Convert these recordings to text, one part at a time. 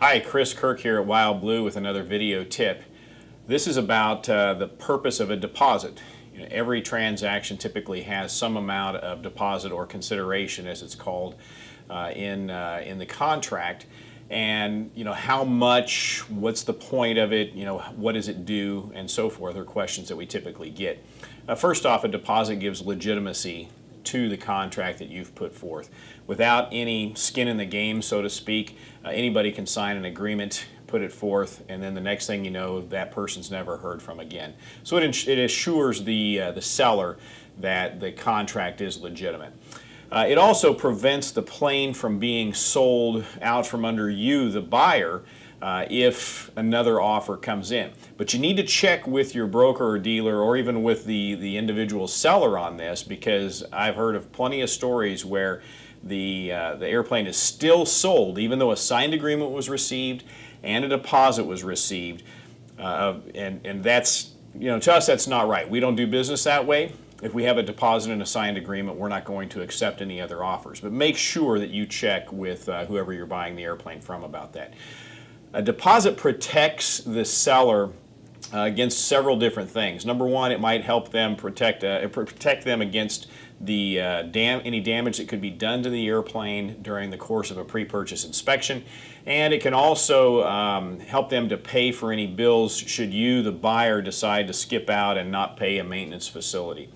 Hi, Kirk here at WildBlue with another video tip. This is about the purpose of a deposit. Every transaction typically has some amount of deposit or consideration, as it's called, in the contract. And how much, what's the point of it, what does it do, and so forth are questions that we typically get. First off, a deposit gives legitimacy to the contract that you've put forth. Without any skin in the game, so to speak, anybody can sign an agreement, put it forth, and then the next thing you know, that person's never heard from again. So it assures the seller that the contract is legitimate. It also prevents the plane from being sold out from under you, the buyer, if another offer comes in. But you need to check with your broker or dealer or even with the individual seller on this, because I've heard of plenty of stories where the airplane is still sold even though a signed agreement was received and a deposit was received. And that's, to us, that's not right. We don't do business that way. If we have a deposit and a signed agreement, we're not going to accept any other offers. But make sure that you check with whoever you're buying the airplane from about that. A deposit protects the seller against several different things. Number one, it might help them protect them against any damage that could be done to the airplane during the course of a pre-purchase inspection, and it can also help them to pay for any bills should you, the buyer, decide to skip out and not pay a maintenance facility.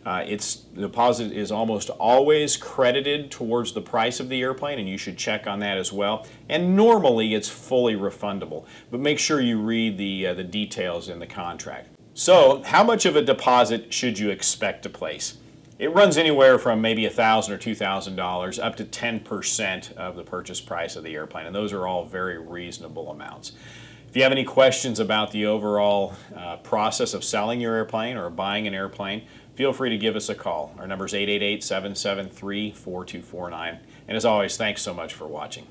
The deposit is almost always credited towards the price of the airplane, and you should check on that as well. And normally it's fully refundable, but make sure you read the details in the contract. So, how much of a deposit should you expect to place? It runs anywhere from maybe $1,000 or $2,000 up to 10% of the purchase price of the airplane, and those are all very reasonable amounts. If you have any questions about the overall process of selling your airplane or buying an airplane, feel free to give us a call. Our number is 888-773-4249. And as always, thanks so much for watching.